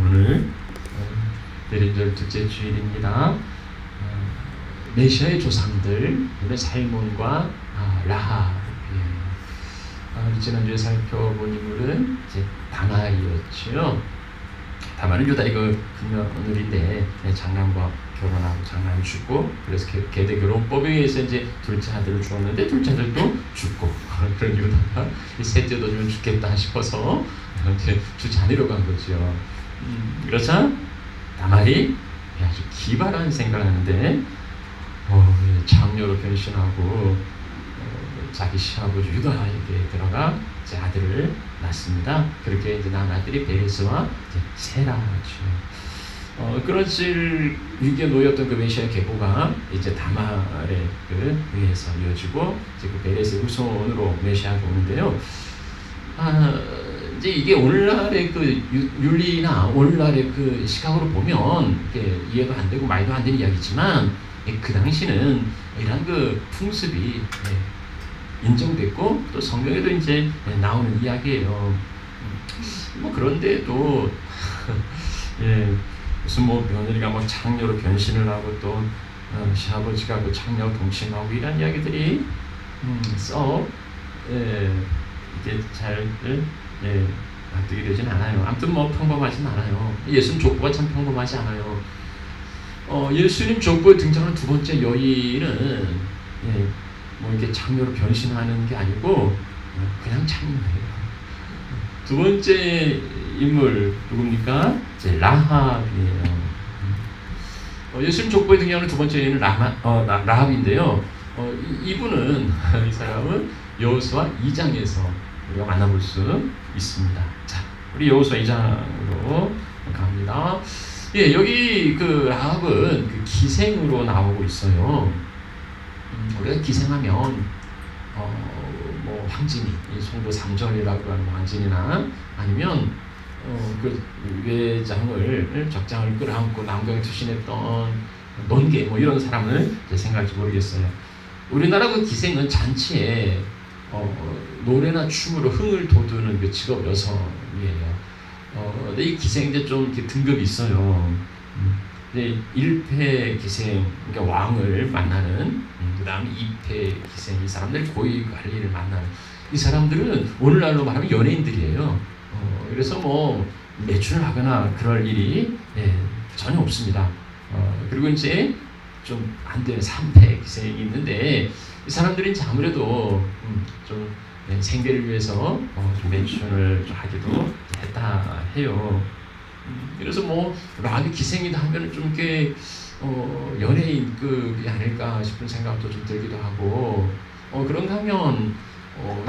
오늘 대림절 둘째 주일입니다. 메시아의 조상들의 살몬과 라합이에요. 우리 지난주에 살펴본 인물은 이제 다말이었죠. 다말은 유다의 그 금년오늘인데 장남과 결혼하고 장남이 죽고, 그래서 계대 결혼법에 의해서 이제 둘째 아들을 주었는데 둘째 아들도 죽고, 그런 유다가 셋째 도 주면 죽겠다 싶어서 이제 주지 않으려고 한 거죠. 그렇자 다말이 아주 기발한 생각을 하는데 장녀로 변신하고 자기 시아버지 유다에게 들어가 이제 아들을 낳습니다. 그렇게 이제 낳은 아들이 베레스와 세라죠. 끊어질 위기에 놓였던 그 메시아의 계보가 이제 다말에 의해서 이어지고, 이제 그 베레스의 후손으로 메시아가 오는데요. 이제 이게 오늘날의 그 윤리나 오늘날의 그 시각으로 보면 이게 이해가 안 되고 말도 안 되는 이야기지만, 그 당시는 이런 그 풍습이 인정됐고 또 성경에도 이제 나오는 이야기예요. 그런데도 무슨 며느리가 장녀로 변신을 하고 또 시아버지가 그 장녀와 동침하고 이런 이야기들이 이게 잘 납득이 되진 않아요. 아무튼 평범하진 않아요. 예수님 족보가 참 평범하지 않아요. 예수님 족보에 등장하는 두 번째 여인은 이렇게 장녀로 변신하는 게 아니고 그냥 장녀예요. 두 번째 인물 누굽니까? 이제 라합이에요. 예수님 족보에 등장하는 두 번째 여인은 라합인데요. 이분은 이 사람은 여호수아 2장에서 우리가 만나볼 수 있습니다. 자, 우리 여호수아 2장으로 갑니다. 여기 그 라합은 그 기생으로 나오고 있어요. 우리가 기생하면 황진이, 송도 3절이라고 하는 황진이나 아니면 그 외장을 적장을 끌어안고 남경에 투신했던 논개 이런 사람을 생각할지 모르겠어요. 우리나라 그 기생은 잔치에 노래나 춤으로 흥을 돋우는 그 직업 여성이에요. 근데 이 기생 이제 좀 이렇게 등급이 있어요. 이제 1패 기생, 그러니까 왕을 만나는, 그 다음에 2패 기생, 이 사람들 고위 관리를 만나는, 이 사람들은 오늘날로 말하면 연예인들이에요. 그래서 매출을 하거나 그럴 일이 전혀 없습니다. 그리고 이제 좀 안 되는 3패 기생이 있는데, 이 사람들이 이제 아무래도 좀 생계를 위해서 좀 매출을 좀 하기도 했다 해요. 그래서 라합이 기생이다 하면은 좀 이렇게 연예인급이 아닐까 싶은 생각도 좀 들기도 하고, 그런가 하면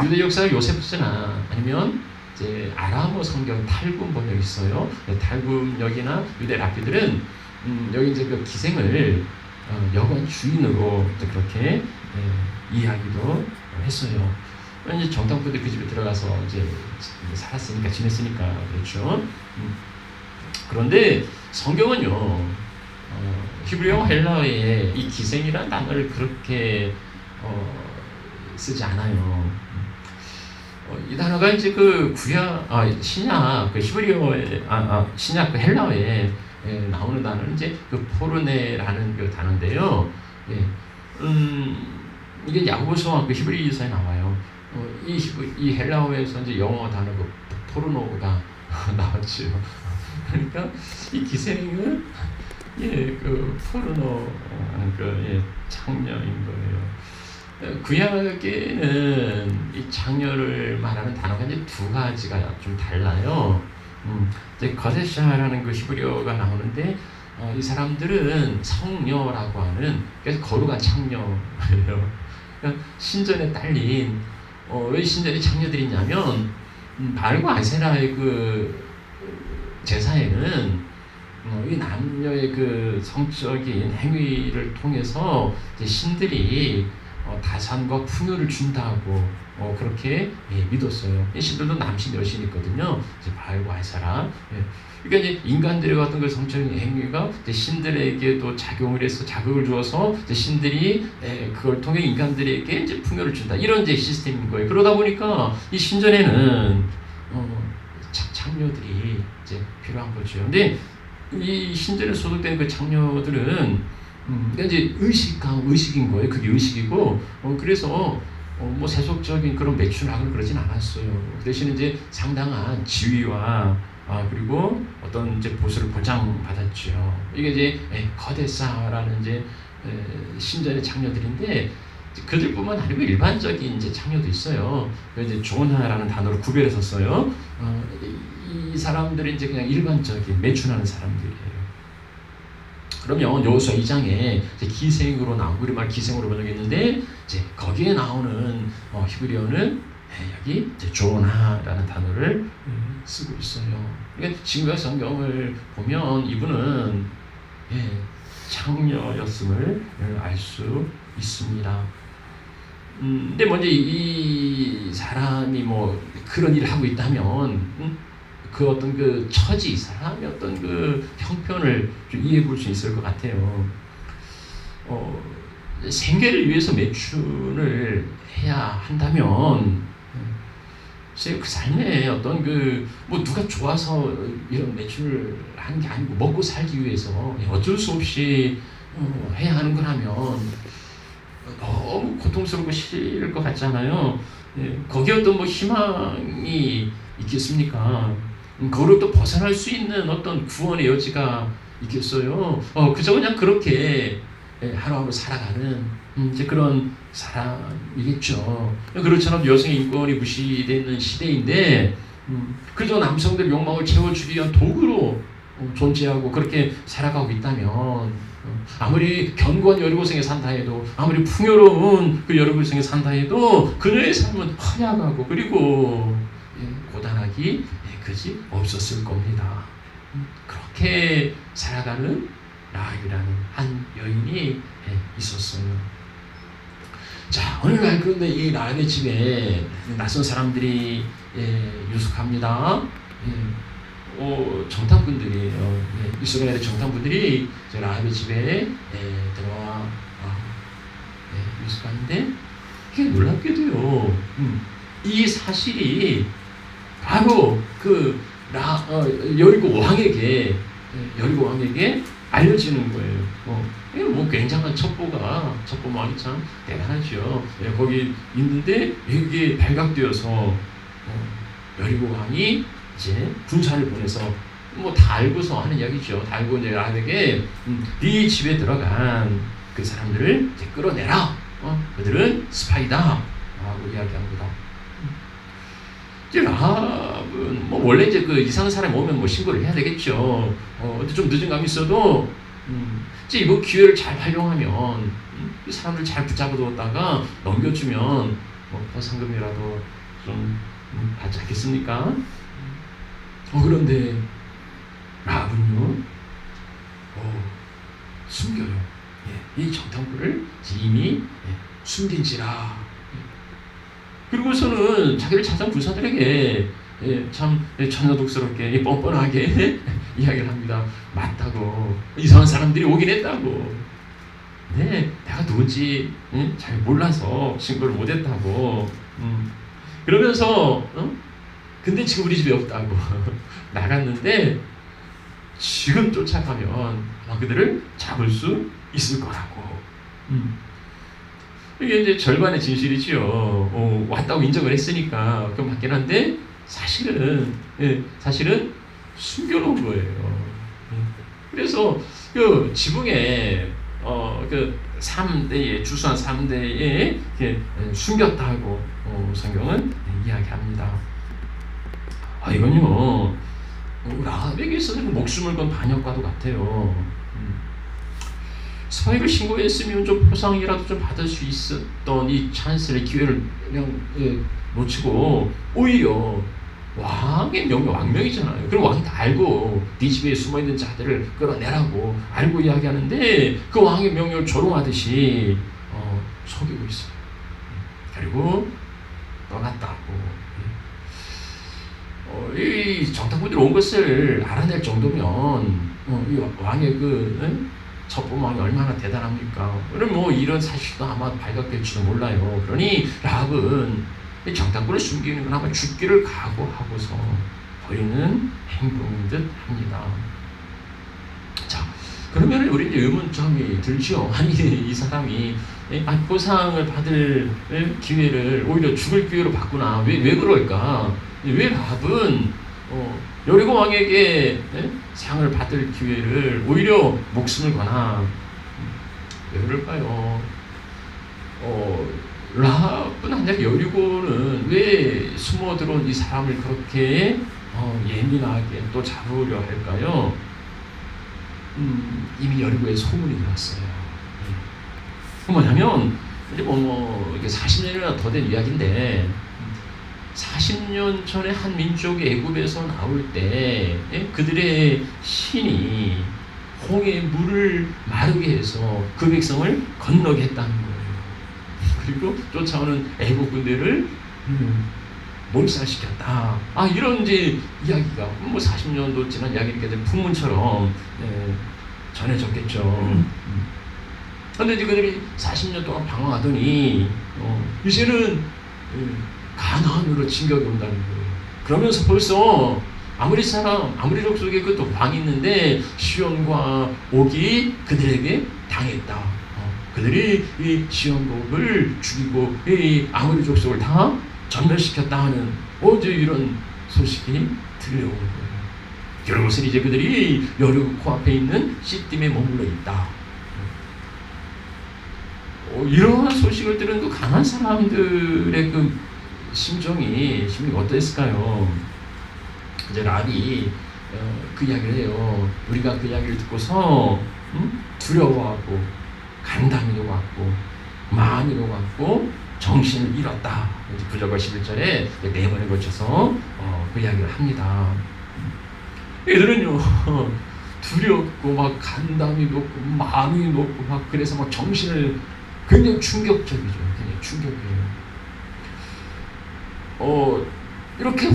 유대 역사 요세푸스나 아니면 이제 아람어 성경 탈굼 번역이 있어요. 탈굼역이나 유대 랍비들은 여기 이제 그 기생을 여관 주인으로 그렇게 이해하기도 했어요. 이제 정탐꾼들이 그 집에 들어가서 이제 살았으니까, 지냈으니까 그렇죠. 그런데 성경은요, 히브리어 헬라어에 이 기생이라는 단어를 그렇게 쓰지 않아요. 이 단어가 이제 그 신약 그 히브리어에 신약 그 헬라어에 나오는 단어는 이제 그 포르네라는 그 단어인데요. 이게 야고보서와 그 히브리서에 나와요. 이 헬라어에서 이제 영어 단어 그 포르노가 나왔죠. 그러니까 이 기생은 그 포르노 창녀인 거예요. 구약에는 이 창녀를 말하는 단어가 이제 두 가지가 좀 달라요. 이제 거데샤라는 그 히브리어가 나오는데, 이 사람들은 성녀라고 하는, 그래서 거룩한 창녀예요. 그러니까 신전에 딸린, 왜 신전에 창녀들이 있냐면, 발과 아세라의 그 제사에는 이 남녀의 그 성적인 행위를 통해서 이제 신들이 다산과 풍요를 준다고 그렇게 믿었어요. 이 신들도 남신 여신이 있거든요. 이제 바알과 아세라. 그러니까 이제 인간들의 어떤 그 성적인 행위가 이제 신들에게도 작용을 해서 자극을 주어서 이제 신들이 그걸 통해 인간들에게 이제 풍요를 준다. 이런 이제 시스템인 거예요. 그러다 보니까 이 신전에는 장녀들이 이제 필요한 거죠. 근데 이 신전에 소속된 그 장녀들은 그러니까 이제 의식인 거예요. 그게 의식이고 그래서 뭐 세속적인 그런 매춘학을 그러진 않았어요. 그 대신 이제 상당한 지위와 그리고 어떤 이제 보수를 보장받았죠. 이게 이제 거데사라는 이제 신전의 장녀들인데 그들뿐만 아니고 일반적인 이제 장녀도 있어요. 이제 조나라는 단어로 구별해서 써요. 이 사람들이 이제 그냥 일반적인 매춘하는 사람들이에요. 그러면 여호수아 2장에 기생으로 나오고 우리말 기생으로 번역했는데 이제 거기에 나오는 히브리어는 여기 이제 조나라는 단어를 쓰고 있어요. 그러니까 신구약 성경을 보면 이분은 장녀였음을 알 수 있습니다. 근데 먼저 이 사람이 뭐 그런 일을 하고 있다면 그 어떤 그 처지, 사람의 어떤 그 형편을 좀 이해해 볼 수 있을 것 같아요. 생계를 위해서 매춘을 해야 한다면 그 삶에 어떤 뭐 누가 좋아서 이런 매춘을 하는 게 아니고 먹고 살기 위해서 어쩔 수 없이 해야 하는 거라면 너무 고통스럽고 싫을 것 같잖아요. 거기에 어떤 뭐 희망이 있겠습니까? 그로부터 벗어날 수 있는 어떤 구원의 여지가 있겠어요? 그저 그냥 그렇게 하루하루 살아가는 이제 그런 사람이겠죠. 그렇잖아요. 여성의 인권이 무시되어 있는 시대인데 그저 남성들의 욕망을 채워주기 위한 도구로 존재하고 그렇게 살아가고 있다면 아무리 견고한 여리고성에 산다 해도 아무리 풍요로운 그 여리고성에 산다 해도 그녀의 삶은 허약하고 그리고 고단하기 그지 없었을 겁니다. 그렇게 살아가는 라합이라는 한 여인이 있었어요. 자, 어느 날 그런데 이 라합의 집에 낯선 사람들이 유숙합니다. 정탐꾼들이에요. 이스라엘의 정탐꾼들이 라합의 집에 들어와 유숙하는데 이게 놀랍게도요. 이 사실이 바로 그 여리고 왕에게 알려지는 거예요. 이게 뭐 굉장한 첩보망이 참 대단하죠. 거기 있는데 이게 발각되어서 여리고 왕이 이제 군사를 보내서 뭐 다 알고서 하는 이야기죠. 다 알고 이제 라합에게 네 집에 들어간 그 사람들을 이제 끌어내라. 그들은 스파이다. 라고 이야기합니다. 이제 라합은 뭐 원래 이제 그 이상한 사람이 오면 뭐 신고를 해야 되겠죠. 근데 좀 늦은 감이 있어도 이제 이번 기회를 잘 활용하면 이 사람들 잘 붙잡아두었다가 넘겨주면 뭐 보상금이라도 좀 받지 않겠습니까? 그런데 라합은요 숨겨요. 이 정탐꾼을 이미 숨긴지라. 그리고서는 자기를 찾아온 군사들에게 참 천연독스럽게 뻔뻔하게 이야기를 합니다. 맞다고. 이상한 사람들이 오긴 했다고. 내가 누군지 잘 몰라서 신고를 못했다고. 그러면서 근데 지금 우리 집에 없다고. 나갔는데 지금 쫓아가면 그들을 잡을 수 있을 거라고. 이게 이제 절반의 진실이지요. 왔다고 인정을 했으니까 그건 맞긴 한데 사실은 숨겨놓은 거예요. 그래서 그 지붕에 그 3대에 주수한 3대에 이렇게 숨겼다고 성경은 이야기합니다. 이건요 라합에게 있어서는 목숨을 건 반역과도 같아요. 스파이를 신고했으면 좀 포상이라도 좀 받을 수 있었던 이 찬스의 기회를 그냥 놓치고 오히려 왕의 명령, 왕명이잖아요. 그럼 왕이 다 알고 네 집에 숨어있는 자들을 끌어내라고 알고 이야기하는데 그 왕의 명령을 조롱하듯이 속이고 있어요. 그리고 떠났다고. 이 정탐꾼들이 온 것을 알아낼 정도면 이 왕의 첩보망이 얼마나 대단합니까? 그럼 뭐 이런 사실도 아마 발각될지도 몰라요. 그러니 라합은 정탐꾼을 숨기는 건 아마 죽기를 각오하고서 보이는 행동인 듯 합니다. 자, 그러면 우리 의문점이 들죠. 아니, 이 사람이 보상을 받을 기회를 오히려 죽을 기회로 받구나. 왜 그럴까? 왜 라합은 여리고 왕에게 상을 받을 기회를 오히려 목숨을 거나? 왜 그럴까요? 라합은 아니라 여리고는 왜 숨어들어온 이 사람을 그렇게 예민하게 또 잡으려 할까요? 이미 여리고에 소문이 났어요. 그 뭐냐면 이제 이게 40년이나 더 된 이야기인데 40년 전에 한 민족이 애굽에서 나올 때 그들의 신이 홍해의 물을 마르게 해서 그 백성을 건너게 했다는 거예요. 그리고 쫓아오는 애국 군대를 몰살시켰다. 이런 이제 이야기가 40년도 지난 이야기니까 풍문처럼 전해졌겠죠. 그런데 이제 그들이 40년 동안 방황하더니 이제는 가나안으로 진격이 온다는 거예요. 그러면서 벌써 아무리 족속에 그 또 왕이 있는데 시온과 옥이 그들에게 당했다. 그들이 이 시온복을 죽이고 이 아모리 족속을 다 전멸시켰다 하는 어제 이런 소식이 들려오는 거예요. 결국은 이제 그들이 여리고 코앞에 있는 시딤에 머물러 있다. 이러한 소식을 들은 그 강한 사람들의 그 심정이 어땠을까요? 이제 라합이 그 이야기를 해요. 우리가 그 이야기를 듣고서 두려워하고 간담이 녹았고 마음이 녹았고 정신을 잃었다. 9절과 11절에 4번에 걸쳐서 그 이야기를 합니다. 얘들은요 두렵고 막 간담이 녹고 마음이 녹고 막 그래서 막 정신을 굉장히 충격적이죠. 굉장히 충격이에요. 이렇게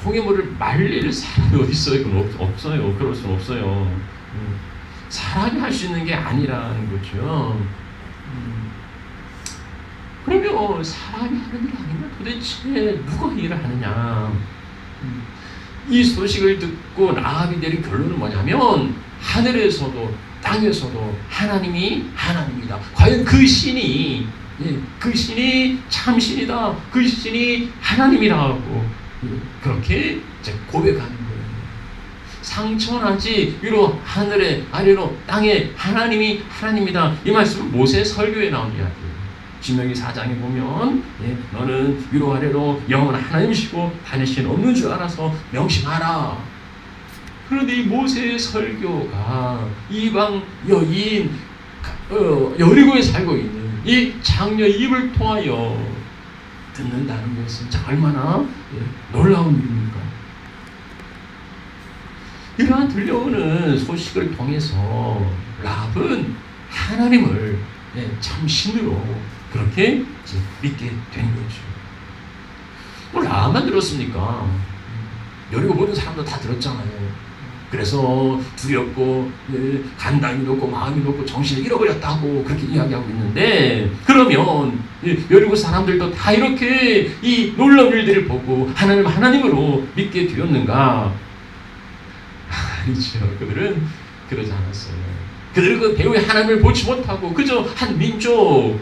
홍해물을 말릴 사람이 어디 있어요? 그건 없어요. 그럴 수는 없어요. 사람이 할 수 있는 게 아니라는 거죠. 그러면 사람이 하는 일 아니면 도대체 누가 일을 하느냐? 이 소식을 듣고 라합이 내린 결론은 뭐냐면 하늘에서도 땅에서도 하나님이 하나님이다. 과연 그 신이 참신이다. 그 신이 하나님이라고 그렇게 이제 고백하는 거예요. 상천하지 위로 하늘에 아래로 땅에 하나님이 하나님이다. 이 말씀은 모세 설교에 나온 이야기예요. 신명기 4장에 보면 너는 위로 아래로 영원한 하나님이시고 다른 신 없는 줄 알아서 명심하라. 그런데 이 모세의 설교가 이방 여인 여리고에 살고 있는 이 장녀 입을 통하여 듣는다는 것은 얼마나 놀라운 일입니까? 이러한 들려오는 소식을 통해서 라합은 하나님을 참 신으로 그렇게 믿게 된 거죠. 라합만 들었습니까? 여리고 모든 사람도 다 들었잖아요. 그래서 두렵고 간담이 높고 마음이 높고 정신을 잃어버렸다고 그렇게 이야기하고 있는데, 그러면 여리고 사람들도 다 이렇게 이 놀라운 일들을 보고 하나님으로 믿게 되었는가? 아니죠. 그들은 그러지 않았어요. 그들은 그 배후의 하나님을 보지 못하고 그저 한 민족,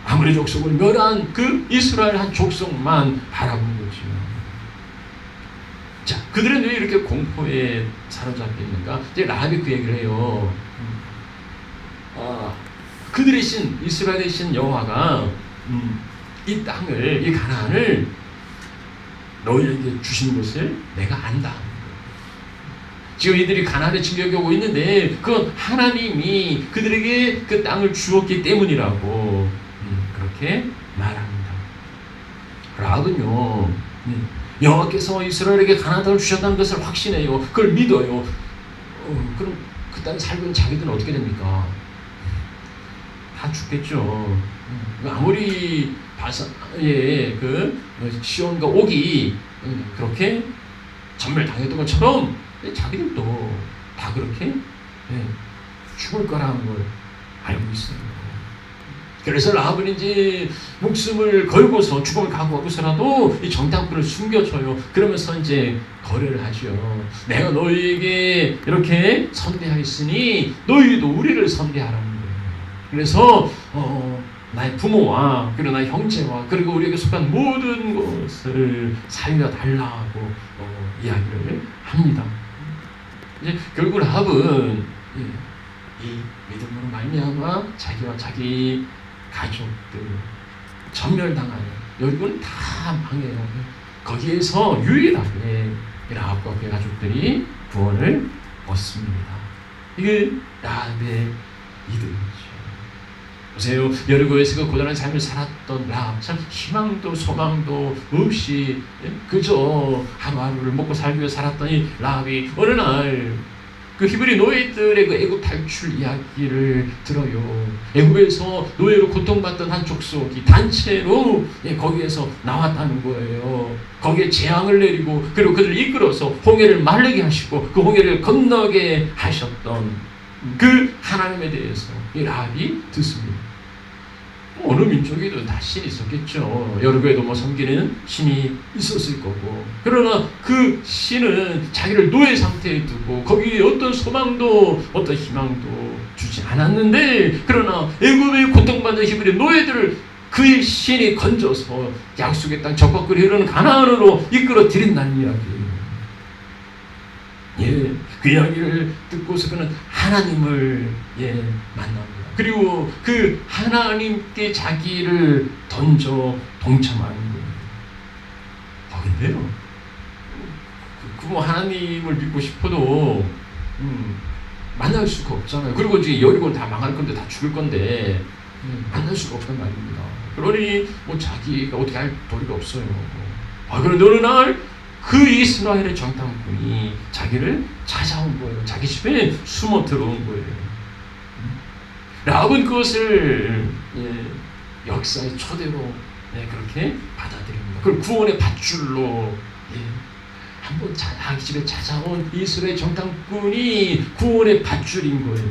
아모리 족속을 멸한 그 이스라엘 한 족속만 바라보는 거죠. 자, 그들은 왜 이렇게 공포에 사로잡혀 있는가? 이제 라합이 그 얘기를 해요. 그들의 신, 이스라엘의 신 여호와가 이 땅을, 이 가나안을 너희에게 주신 것을 내가 안다. 지금 이들이 가나안에 진격이 오고 있는데 그건 하나님이 그들에게 그 땅을 주었기 때문이라고 그렇게 말합니다. 라합은요, 여호와께서 이스라엘에게 가나안 땅을 주셨다는 것을 확신해요. 그걸 믿어요. 그럼 그 땅에 살고 있는 자기들은 어떻게 됩니까? 다 죽겠죠. 아무리 그 시온과 옥이 그렇게 전멸당했던 것처럼 자기들도 다 그렇게 죽을 거라는 걸 알고 있어요. 그래서 라합은 이제 목숨을 걸고서 죽음을 각오하고서라도 이 정탐꾼을 숨겨줘요. 그러면서 이제 거래를 하죠. 내가 너희에게 이렇게 선대하였으니 너희도 우리를 선대하라는 거예요. 그래서 나의 부모와 그리고 나의 형제와 그리고 우리에게 속한 모든 것을 살려달라고 이야기를 합니다. 이제 결국 라합은 이 믿음으로 말미암아 자기와 자기 가족들 전멸당하는, 결국은 다 망해요. 거기에서 유일하게 라합과 그의 가족들이 구원을 얻습니다. 이게 라합의 믿음이죠. 보세요. 여리고에서 그 고단한 삶을 살았던 라합, 참 희망도 소망도 없이 그저 하루하루를 먹고 살기 위해 살았던 이 라합이 어느 날 그 히브리 노예들의 그 애굽 탈출 이야기를 들어요. 애굽에서 노예로 고통받던 한 족속이 단체로 거기에서 나왔다는 거예요. 거기에 재앙을 내리고 그리고 그들을 이끌어서 홍해를 마르게 하시고 그 홍해를 건너게 하셨던 그 하나님에 대해서 이 라합이 듣습니다. 어느 민족에도 다 신이 있었겠죠. 여러분에도 뭐 섬기는 신이 있었을 거고. 그러나 그 신은 자기를 노예 상태에 두고 거기에 어떤 소망도 어떤 희망도 주지 않았는데, 그러나 애굽의 고통받는 히브리 노예들을 그의 신이 건져서 약속의 땅 적과꿀이 흐르는 가나안으로 이끌어 들인다는 이야기예요. 예, 그 이야기를 듣고서 그는 하나님을 만납니다. 그리고 그 하나님께 자기를 던져 동참하는 거예요. 근데요, 뭐 하나님을 믿고 싶어도 만날 수가 없잖아요. 그리고 이제 여리고는 다 망할 건데, 다 죽을 건데 만날 수가 없단 말입니다. 그러니 뭐 자기가 어떻게 할 도리가 없어요. 그런데 어느 날 그 이스라엘의 정탐꾼이 자기를 찾아온 거예요. 자기 집에 숨어 들어온 거예요. 라합은 그것을 역사의 초대로 그렇게 받아들입니다. 그걸 구원의 밧줄로 한번 자기 집에 찾아온 이스라엘 정탐꾼이 구원의 밧줄인 거예요.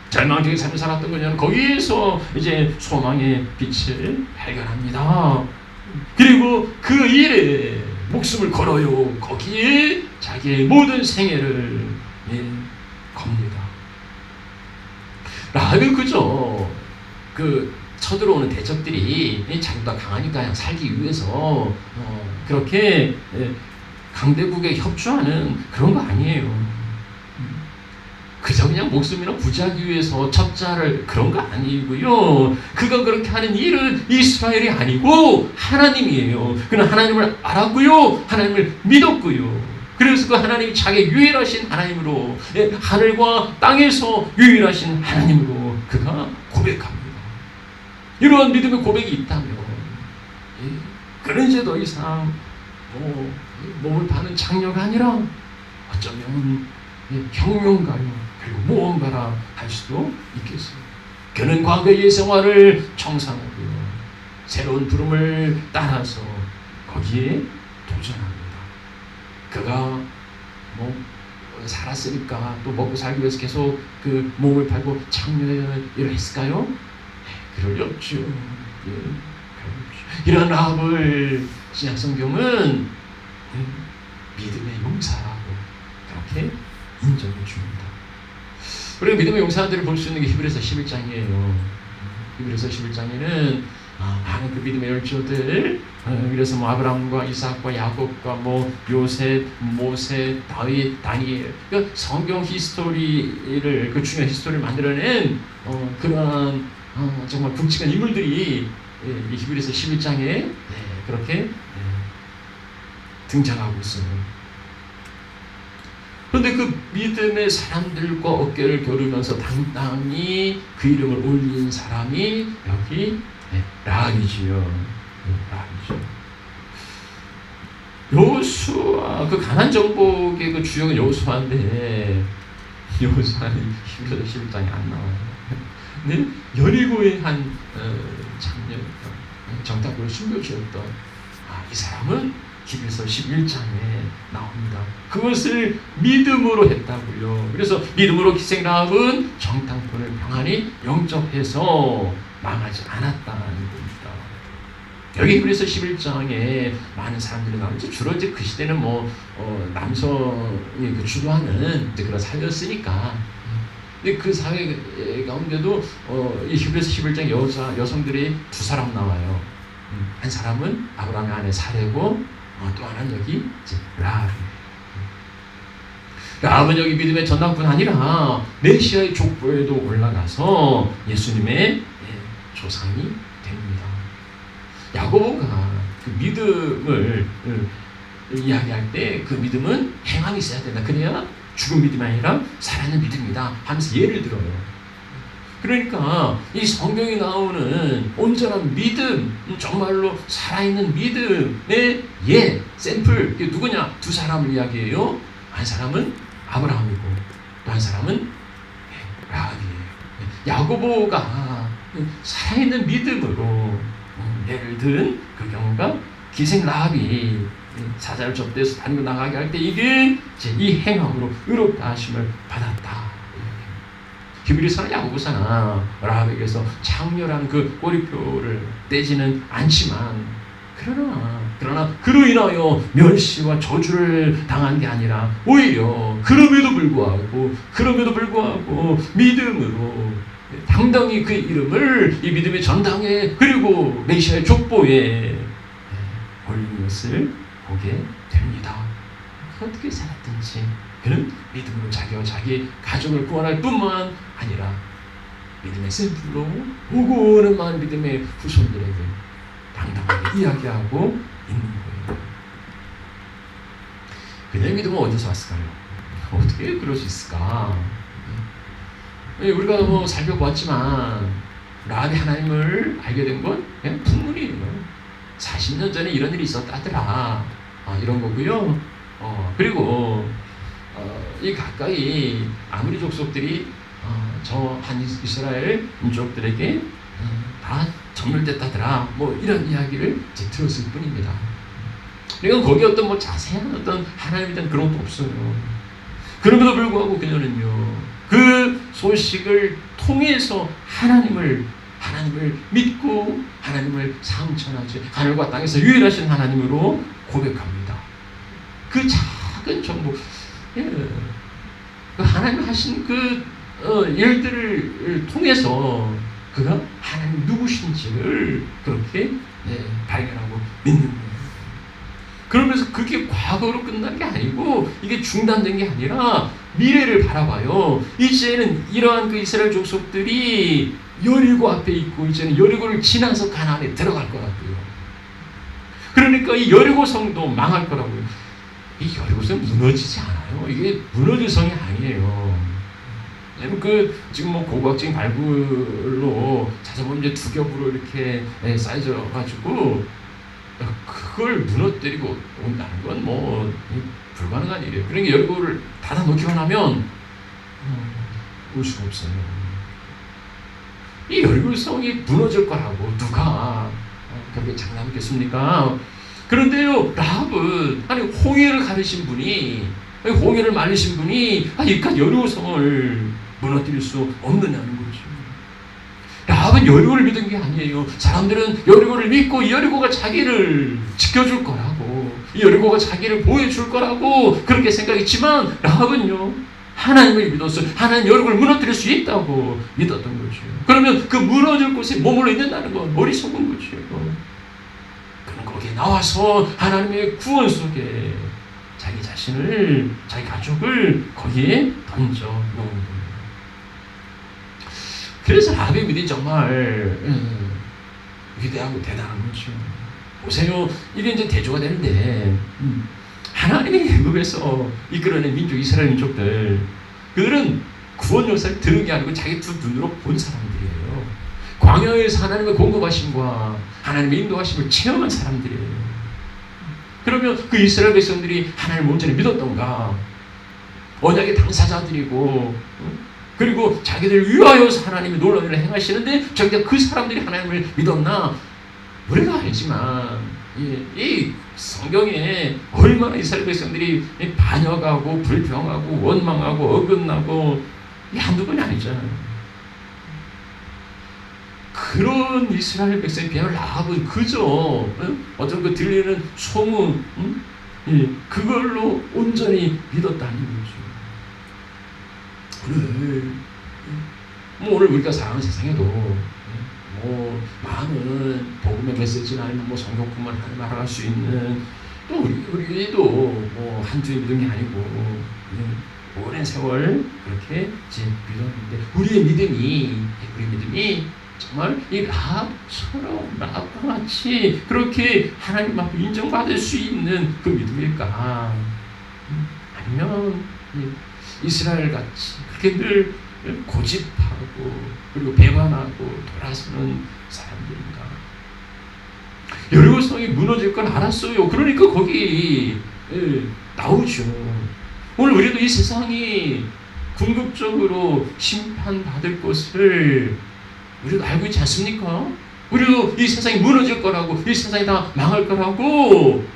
절망적인 삶을 살았던 거냐면 거기에서 이제 소망의 빛을 발견합니다. 그리고 그 일에 목숨을 걸어요. 거기에 자기의 모든 생애를 겁니다. 라합은 그저 그 쳐들어오는 대적들이 자기보다 강하니까 그냥 살기 위해서 그렇게 강대국에 협조하는 그런 거 아니에요. 그저 그냥 목숨이나 부지하기 위해서 첩자를 그런 거 아니고요. 그가 그렇게 하는 일은 이스라엘이 아니고 하나님이에요. 그는 하나님을 알았고요, 하나님을 믿었고요. 그래서 그 하나님이 자기 유일하신 하나님으로, 하늘과 땅에서 유일하신 하나님으로 그가 고백합니다. 이러한 믿음의 고백이 있다면 그는 이제 더 이상 몸을 파는 장녀가 아니라 어쩌면 혁명가요, 그리고 모험가라 할 수도 있겠어요. 그는 과거의 생활을 청산하고요, 새로운 부름을 따라서 거기에 도전합니다. 그가 살았으니까 또 먹고 살기 위해서 계속 그 몸을 팔고 창녀를 했을까요? 그럴 리 없죠. 이런 라합을 신약성경은 믿음의 용사라고 그렇게 인정해 줍니다. 우리가 믿음의 용사들을 볼 수 있는 게 히브리서 11장이에요. 히브리서 11장에는 많은 그 믿음의 열조들, 그래서 뭐 아브라함과 이삭과 야곱과 뭐 요셉, 모세, 다윗, 다니엘, 그러니까 성경 히스토리를, 그 중요한 히스토리를 만들어낸 그러한 정말 굵직한 인물들이 이 히브리서 11장에 그렇게 등장하고 있어요. 그런데 그 믿음의 사람들과 어깨를 겨루면서 당당히 그 이름을 올린 사람이 여기 라합이지요. 여호수아, 그 가나안 정복의 그 주역은 여호수아인데 여호수아는 히브리서 11장에 안 나와요. 근데 여리고의 한 장녀, 정탐꾼을 숨겨주었던 이 사람은 히브리서 11장에 나옵니다. 그것을 믿음으로 했다고요. 그래서 믿음으로 기생 라합은 정탐꾼을 평안히 영접해서 망하지 않았다는 겁니다. 여기 히브리서 11장에 많은 사람들이 나오죠. 주로 이제 그 시대는 남성이 주도하는 이제 그런 사회였으니까. 근데 그 사회 가운데도 이 히브리서 11장 여성들이 두 사람 나와요. 한 사람은 아브라함의 아내 사레고 또 하나는 여기 이제 라합. 라합은 여기 믿음의 전당뿐 아니라 메시아의 족보에도 올라가서 예수님의 조상이 됩니다. 야고보가 그 믿음을 이야기할 때 그 믿음은 행함이 있어야 된다. 그래야 죽은 믿음이 아니라 살아있는 믿음이다 하면서 예를 들어요. 그러니까 이 성경에 나오는 온전한 믿음, 정말로 살아있는 믿음의 샘플, 이게 누구냐? 두 사람을 이야기해요. 한 사람은 아브라함이고 또 한 사람은 라합이에요. 야고보가 살아있는 믿음으로 예를 든 그 경우가 기생 라합이 사자를 접대해서 다니고 나가게 할 때 이게 이 행함으로 의롭다 하심을 받았다. 히브리서나 야고보서나 라합에게서 창렬한 그 꼬리표를 떼지는 않지만 그러나 그로 인하여 멸시와 저주를 당한 게 아니라 오히려 그럼에도 불구하고 믿음으로 당당히 그 이름을 이 믿음의 전당에 그리고 메시아의 족보에 올린 것을 보게 됩니다. 어떻게 살았든지 그는 믿음으로 자기와 자기 가족을 구원할 뿐만 아니라 믿음의 샘플로 오고 오는 많은 믿음의 후손들에게 당당하게 이야기하고 있는 거예요. 그녀의 믿음은 어디서 왔을까요? 어떻게 그럴 수 있을까? 우리가 살펴보았지만 라합이 하나님을 알게 된 건 그냥 풍문이에요. 40년 전에 이런 일이 있었다더라. 이런 거고요. 그리고 이 가까이 아무리 족속들이 저 한 이스라엘 민족들에게 다 전멸됐다더라. 이런 이야기를 이제 들었을 뿐입니다. 그러니까 거기 어떤 자세한 어떤 하나님에 대한 그런 것도 없어요. 그럼에도 불구하고 그녀는요, 그 소식을 통해서 하나님을 믿고 하나님을 상천하지 하늘과 땅에서 유일하신 하나님으로 고백합니다. 그 작은 정보, 그 하나님 하신 그 일들을 통해서 그가 하나님 누구신지를 그렇게 발견하고 믿는 거예요. 그러면서 그게 과거로 끝난 게 아니고 이게 중단된 게 아니라 미래를 바라봐요. 이제는 이러한 그 이스라엘 족속들이 여리고 앞에 있고 이제는 여리고를 지나서 가나안에 들어갈 거라고요. 그러니까 이 여리고 성도 망할 거라고요. 이 여리고 성 무너지지 않아요. 이게 무너질 성이 아니에요. 지금 고고학적인 발굴로 찾아보면 이제 두 겹으로 이렇게 쌓여져 가지고 그걸 무너뜨리고 온다는 건 불가능한 일이에요. 그러니까 여리고를 닫아 놓기만 하면 올 수가 없어요. 이 여리고 성이 무너질 거라고 누가 그렇게 장담했겠습니까? 그런데요, 라합은 홍해를 가르신 분이, 홍해를 말리신 분이 이까지 여리고 성을 무너뜨릴 수 없느냐는 거죠. 라합은 여리고를 믿은 게 아니에요. 사람들은 여리고를 믿고 이 여리고가 자기를 지켜줄 거라고, 이 여리고가 자기를 보여줄 거라고 그렇게 생각했지만 라합은요, 하나님을 믿었어요. 하나님 여리고를 무너뜨릴 수 있다고 믿었던 거죠. 그러면 그 무너질 곳에 머물러 있는다는 건 어리석은 거죠. 그는 거기에 나와서 하나님의 구원 속에 자기 자신을, 자기 가족을 거기에 던져 놓은 겁니다. 그래서 라합의 믿음이 정말 위대하고 대단한 거죠. 보세요. 이게 이제 대조가 되는데 하나님의 애굽에서 이끌어낸 민족, 이스라엘 민족들, 그들은 구원 역사를 들은 게 아니고 자기 두 눈으로 본 사람들이에요. 광야에서 하나님의 공급하심과 하나님의 인도하심을 체험한 사람들이에요. 그러면 그 이스라엘 백성들이 하나님을 온전히 믿었던가? 언약의 당사자들이고, 그리고 자기들을 위하여서 하나님이 놀라운 일을 행하시는데 정작 그 사람들이 하나님을 믿었나? 우리가 알지만 이 성경에 얼마나 이스라엘 백성들이 반역하고 불평하고 원망하고 어긋나고 이 한두 번이 아니잖아요. 그런 이스라엘 백성에 비하면 라합은 그저 어떤 그 들리는 소문, 그걸로 온전히 믿었다는 거죠. 그래. 뭐 오늘 우리가 살아가는 세상에도 뭐 많은 복음의 메시지나 아니면 뭐 성경뿐만 알아갈 수 있는 또 우리도 뭐 한주에 믿은 게 아니고 오랜 세월 그렇게 믿었는데 우리의 믿음이 정말 이 라합처럼 라합과 같이 그렇게 하나님 앞에 인정받을 수 있는 그 믿음일까? 아니면 이스라엘 같이 그렇게 늘 고집하고 그리고 배반하고 돌아서는 사람들인가? 여리고성이 무너질 걸 알았어요. 그러니까 거기 나오죠. 오늘 우리도 이 세상이 궁극적으로 심판받을 것을 우리도 알고 있지 않습니까? 우리도 이 세상이 무너질 거라고, 이 세상이 다 망할 거라고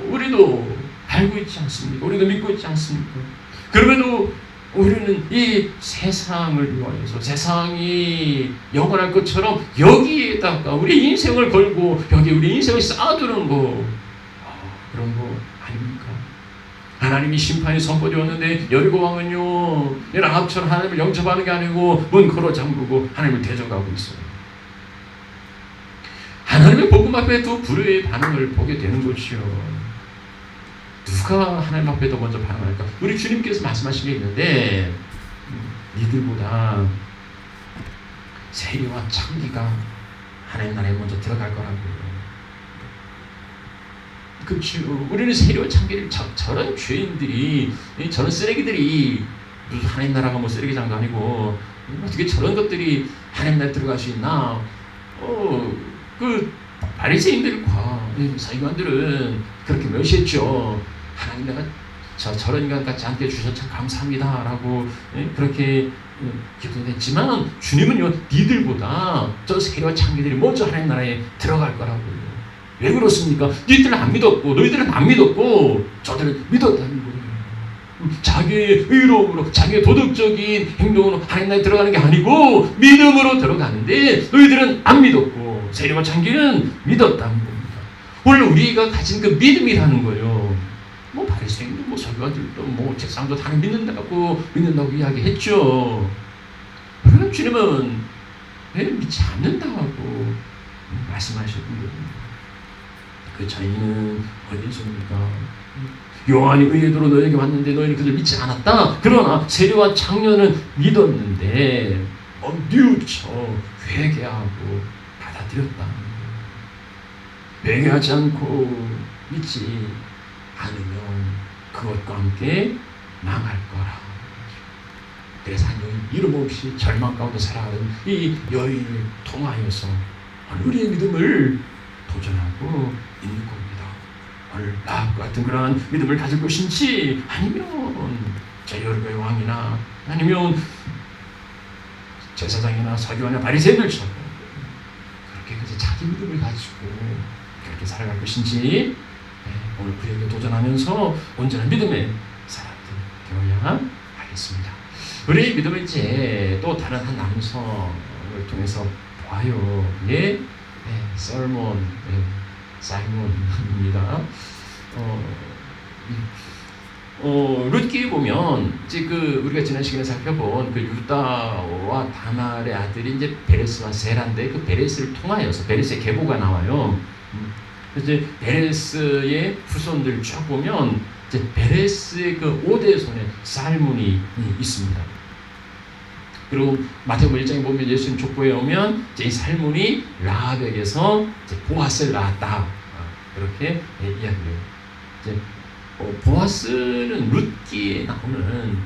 우리도 알고 있지 않습니까? 우리도 믿고 있지 않습니까? 그럼에도 우리는 이 세상을 위하여서 세상이 영원할 것처럼 여기에다가 우리 인생을 걸고 여기 우리 인생을 쌓아두는 거 그런 거 아닙니까? 하나님이 심판이 선포되었는데 여리고 왕은요 라합처럼 하나님을 영접하는 게 아니고 문 걸어 잠그고 하나님을 대적하고 있어요. 하나님의 복음 앞에 또 불의의 반응을 보게 되는 것이요. 누가 하나님 앞에 더 먼저 반응할까? 우리 주님께서 말씀하신 게 있는데 니들보다 세리와 창기가 하나님 나라에 먼저 들어갈 거라고요. 그렇죠. 우리는 세리와 창기를 저런 죄인들이 저런 쓰레기들이 무슨 하나님 나라가 뭐 쓰레기장도 아니고 어떻게 저런 것들이 하나님 나라에 들어갈 수 있나? 그 바리새인들과 서기관들은 그렇게 멸시했죠. 하나님 내가 저런 인간 같지 않게 주셔서 참 감사합니다라고 그렇게 기도했지만 주님은요 니들보다 저 세리와 창기들이 먼저 하나님 나라에 들어갈 거라고요. 왜 그렇습니까? 너희들은 안 믿었고 너희들은 안 믿었고 저들은 믿었다는 거예요. 자기의 의로움으로 자기의 도덕적인 행동으로 하나님 나라에 들어가는 게 아니고 믿음으로 들어가는데 너희들은 안 믿었고 세리와 창기는 믿었다는 겁니다. 오늘 우리가 가진 그 믿음이라는 거예요. 뭐 바리새인도 뭐 서기관들도 뭐 책상도 다 믿는다고 이야기했죠. 그러나 주님은 믿지 않는다고 말씀하셨거든요. 그 차이는 어디 있습니까? 요한이 의도로 너에게 왔는데 너희는 그들 믿지 않았다. 그러나 세리와 창녀는 믿었는데 뉘우쳐 회개하고 받아들였다. 회개하지 않고 믿지 않으면 그것과 함께 망할 거라. 그래서 한 여인 이름 없이 절망 가운데 살아가는 이 여인을 통하여서 우리의 믿음을 도전하고 있는 겁니다. 오늘 라합과 같은 그러한 믿음을 가질 것인지 아니면 여리고의 왕이나 아니면 제사장이나 서기관이나 바리새인들처럼 그렇게 그저 자기 믿음을 가지고 그렇게 살아갈 것인지 오늘 그에게 도전하면서 온전한 믿음의 사람들 되어야 하겠습니다. 우리의 믿음을 이제 또 다른 한 남성을 통해서 보아요. 사이몬입니다. 룻기에 보면 이제 우리가 지난 시간에 살펴본 그 유다와 다말의 아들이 이제 베레스와 세라인데 그 베레스를 통하여서 베레스의 계보가 나와요. 이제 베레스의 후손들 쭉 보면 이제 베레스의 그 5대 손에 살문이 있습니다. 그리고 마태복음 1장에 보면 예수님 족보에 오면 이제 이 살문이 라합에게서 이제 보아스를 낳았다. 그렇게 이야기해요. 이제 보아스는 룻기에 나오는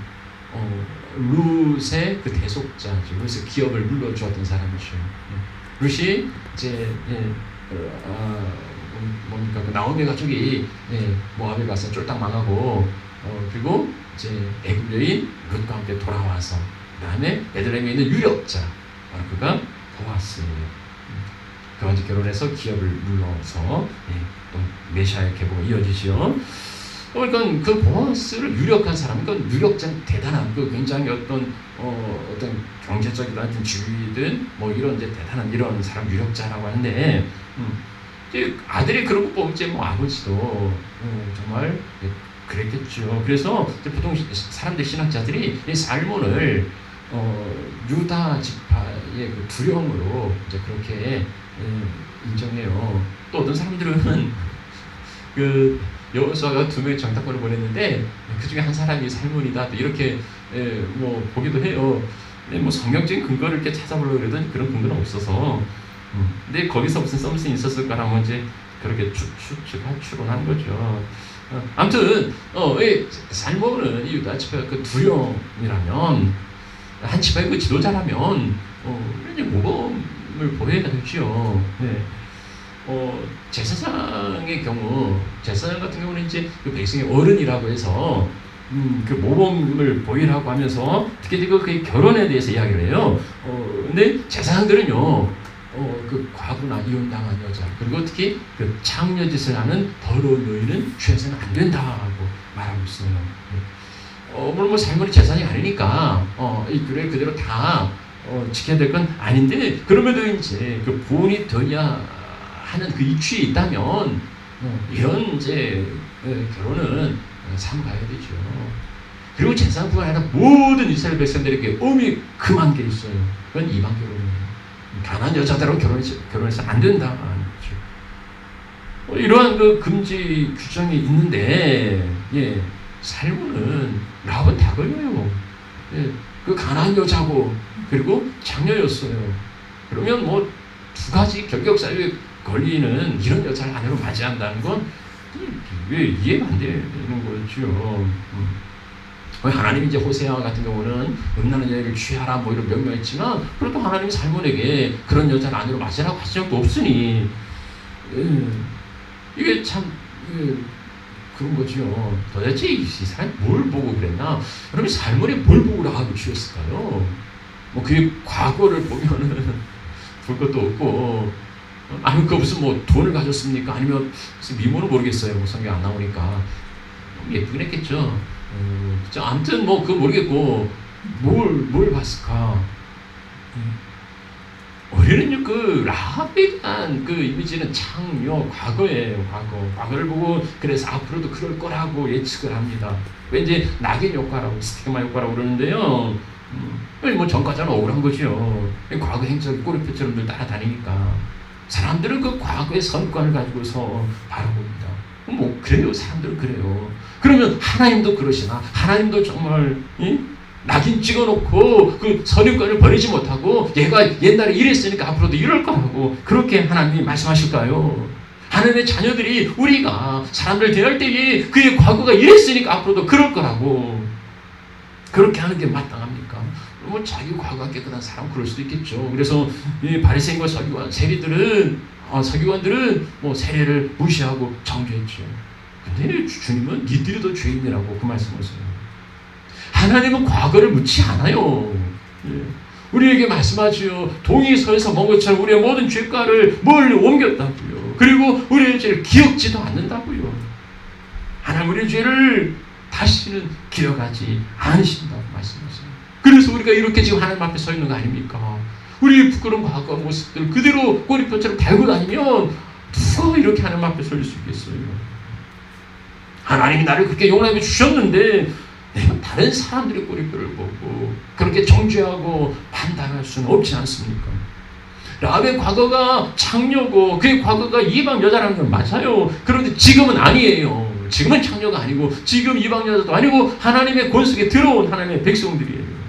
룻의 그 대속자죠. 그래서 기업을 물려주었던 사람이죠. 룻이 이제 뭡니까 그 나오미 가족이 모압에 가서 쫄딱 망하고 그리고 이제 애굽 여인 룻과 함께 돌아와서 그 다음에 베들레헴에 있는 유력자 바로 그가 보아스예요. 그와 이제 결혼해서 기업을 물러서 또 메시아의 계보가 이어지죠. 그러니까 그 보아스를 유력한 사람, 그러니까 유력자 대단한 그 굉장히 어떤 경제적이든 지위든 뭐 이런 이제 대단한 이런 사람 유력자라고 하는데, 이제 아들이 그런 거 보면 이제 뭐 아버지도 정말 그랬겠죠. 그래서 이제 보통 사람들 신학자들이 이 살몬을 유다 지파의 그 두령으로 이제 그렇게 인정해요. 또 어떤 사람들은 그 여호수아가 2명의 정탐꾼을 보냈는데 그 중에 한 사람이 살몬이다 이렇게 뭐 보기도 해요. 근데 뭐 성경적인 근거를 이렇게 찾아보려고 그러던 그런 근거는 없어서, 근데 거기서 무슨 썸씽이 있었을까라면 이제 그렇게 추론한 거죠. 아무튼 살몬은 이 유다 지파의 그 두령이라면, 한 지파의 그 지도자라면 이제 모범을 보여야 되죠. 네. 제사장의 경우, 제사장 같은 경우는 이제 그 백성의 어른이라고 해서 그 모범을 보이라고 하면서 특히 그 결혼에 대해서 이야기를 해요. 근데 제사장들은요, 그 과부나 이혼당한 여자, 그리고 특히 그 창녀짓을 하는 더러운 여인은 취해서는 안 된다고 말하고 있어요. 물론 뭐 살몬이 제사장이 아니니까 이 규례를 그대로 다 지켜야 될 건 아닌데, 그럼에도 이제 그 본이 되어야 하는 그 이치에 있다면 이런 이제 결혼은 삼가야 되죠. 그리고 제사장뿐만 아니라 모든 이스라엘 백성들에게 엄히 금한 게 있어요. 그건 이방 결혼이에요. 가난한 여자들하고 결혼해서 안 된다. 이러한 그 금지 규정이 있는데, 살몬은 라합은 다 걸려요. 그 가난한 여자고 그리고 장녀였어요. 그러면 뭐 2가지 결격사유에 걸리는 이런 여자를 아내로 맞이한다는 건 왜 이해가 안 되는 거죠. 하나님이 이제 호세아 같은 경우는 음란한 여인을 취하라 뭐 이런 명령했지만, 그래도 하나님이 살몬에게 그런 여자를 아내로 맞이라고 하신 적도 없으니 이게 참 그런 거죠. 도대체 이 사람이 뭘 보고 그랬나? 그러면 살몬이 뭘 보고 라합을 취했을까요? 뭐 그의 과거를 보면은 볼 것도 없고, 아니면 그 무슨 뭐 돈을 가졌습니까? 아니면 무슨 미모는 모르겠어요. 뭐 성경 안 나오니까 예쁘긴 했겠죠. 그죠? 아무튼 뭐 그거 모르겠고 뭘 봤을까? 우리는 그 라합에 대한 그 이미지는 창녀 과거예요. 과거를 보고 그래서 앞으로도 그럴 거라고 예측을 합니다. 왠지 낙인 효과라고 스티그마 효과라고 그러는데요. 뭐 전과자는 억울한 거죠. 과거 행적이 꼬리표처럼 늘 따라다니니까 사람들은 그 과거의 선관을 가지고서 바라봅니다. 뭐 그래요. 사람들은 그래요. 그러면 하나님도 그러시나? 하나님도 정말 낙인 찍어놓고 그 선입관을 버리지 못하고 얘가 옛날에 이랬으니까 앞으로도 이럴 거라고 그렇게 하나님이 말씀하실까요? 하나님의 자녀들이 우리가 사람들 대할 때에 그의 과거가 이랬으니까 앞으로도 그럴 거라고 그렇게 하는 게 마땅합니까? 뭐 자기 과거가 깨끗한 사람 그럴 수도 있겠죠. 그래서 이 바리새인과 서기관들은 뭐 세례를 무시하고 정죄했죠. 근데 주님은 니들이 더 죄인이라고 그 말씀하세요. 하나님은 과거를 묻지 않아요. 우리에게 말씀하지요. 동이 서에서 먼 것처럼 우리의 모든 죄가를 멀리 옮겼다고요. 그리고 우리의 죄를 기억지도 않는다고요. 하나님 우리의 죄를 다시는 기억하지 않으신다고 말씀하세요. 그래서 우리가 이렇게 지금 하나님 앞에 서 있는 거 아닙니까? 우리의 부끄러운 과거 모습들 그대로 꼬리표처럼 달고 다니면 누가 이렇게 하나님 앞에 설 수 있겠어요? 하나님이 나를 그렇게 용납해 주셨는데 내가 다른 사람들의 꼬리표를 보고 그렇게 정죄하고 판단할 수는 없지 않습니까? 라합의 과거가 창녀고 그의 과거가 이방 여자라는 건 맞아요. 그런데 지금은 아니에요. 지금은 창녀가 아니고 지금 이방 여자도 아니고 하나님의 권속에 들어온 하나님의 백성들이에요.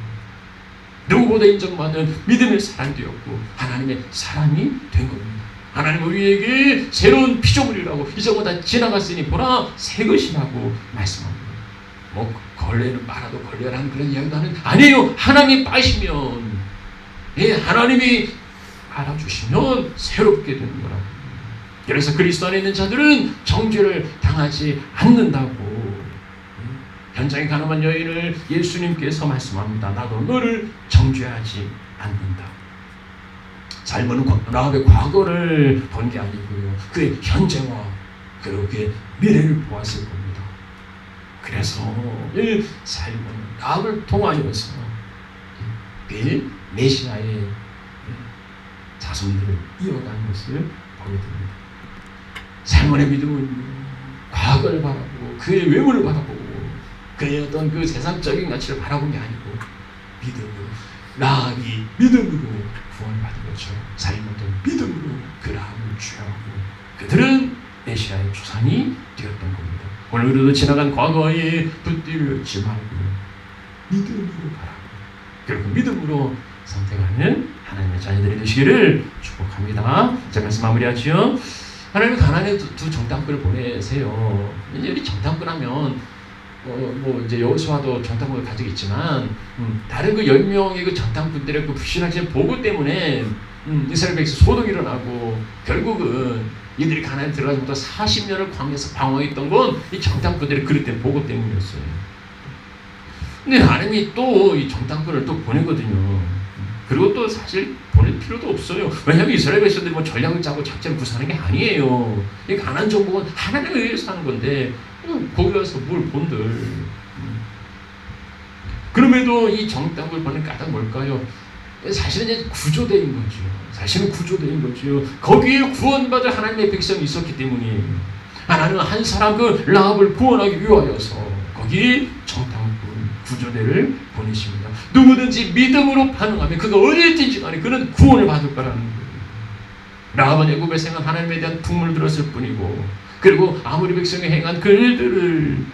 누구보다 인정받는 믿음의 사람이 되었고 하나님의 사람이 된 겁니다. 하나님 우리에게 새로운 피조물이라고 이전보다 지나갔으니 보라 새 것이라고 말씀합니다. 뭐 걸레는 말아도 걸레라는 그런 이야기도 아니에요. 하나님이 빠시면 하나님이 알아주시면 새롭게 되는 거라고. 그래서 그리스도 안에 있는 자들은 정죄를 당하지 않는다고. 현장에 가늠한 여인을 예수님께서 말씀합니다. 나도 너를 정죄하지 않는다. 살몬은 라합의 과거를 본 게 아니고요. 그의 현재와 그리고 그의 미래를 보았을 겁니다. 그래서 이 삶은 라합을 통하여서 그 메시아의 자손들을 이어가는 것을 보게 됩니다. 살몬의 믿음은 과거를 바라보고 그의 외모를 바라보고 그의 어떤 그 세상적인 가치를 바라본 게 아니고 믿음으로, 라합이 믿음으로 구원받은 것처럼 살몬도 믿음으로 그 라합을 주야하고 그들은 메시아의 조상이 되었던 겁니다. 오늘 우리도 지나간 과거에 붙들지 말고 믿음으로 바라고 그리고 믿음으로 선택하는 하나님의 자녀들이 되시기를 축복합니다. 자, 말씀 마무리하죠. 하나님은 가나안에 두 정탐꾼을 보내세요. 이제 우리 정탐꾼하면 뭐 이제 여호수아도 정탐꾼을 가지고 있지만 다른 그 10명의 그 정탐꾼들의 그 불신하신 보고 때문에 이스라엘 백성 소동이 일어나고 결국은 이들이 가나안에 들어가서부터 40년을 광야에서 방황했던 건 이 정탐꾼들의 그릇된 보고 때문이었어요. 근데 하나님이 또 이 정탐꾼을 또 보내거든요. 그리고 또 사실 보낼 필요도 없어요. 왜냐하면 이스라엘 백성들이 뭐 전략을 짜고 작전을 구사하는 게 아니에요. 이 가나안 정복은 하나님에 의해서 하는 건데 거기 가서 뭘 본들. 그럼에도 이 정탐꾼을 보낸 까닭 뭘까요? 사실은 이제 구조대인 거죠. 사실은 구조대인 거죠. 거기에 구원받을 하나님의 백성이 있었기 때문이에요. 하나님은 한 사람 그 라합을 구원하기 위하여서 거기 정탐꾼 구조대를 보내십니다. 누구든지 믿음으로 반응하면 그가 어디에 있든지 간에 그는 구원을 받을 거라는 거예요. 라합은 애굽에 생한 하나님에 대한 풍문을 들었을 뿐이고 그리고 아무리 백성이 행한 그 일들을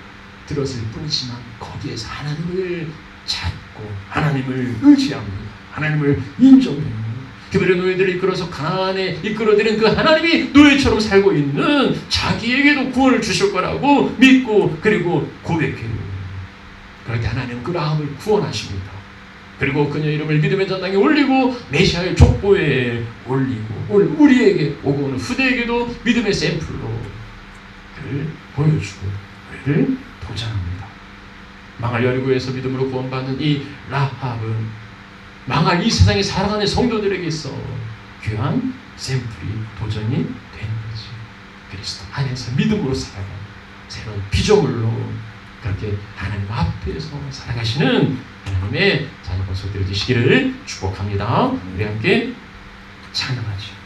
들었을 뿐이지만 거기에서 하나님을 찾고 하나님을 의지합니다. 하나님을 인정해요. 그들의 노예들을 이끌어서 가나안에 이끌어들인 그 하나님이 노예처럼 살고 있는 자기에게도 구원을 주실 거라고 믿고 그리고 고백해요. 그렇게 하나님은 그 라합을 구원하십니다. 그리고 그녀 이름을 믿음의 전당에 올리고 메시아의 족보에 올리고 우리에게 오고 오는 후대에게도 믿음의 샘플로 그를 보여주고 우리를 도전합니다. 망할 여리고에서 믿음으로 구원받는 이 라합은 망할 이 세상에 살아가는 성도들에게서 귀한 샘플이 도전이 된 거지. 그리스도 안에서 믿음으로 살아가는 새로운 피조물로 그렇게 하나님 앞에서 살아가시는 하나님의 자녀 권속들이 되시기를 축복합니다. 우리 함께 찬양하죠.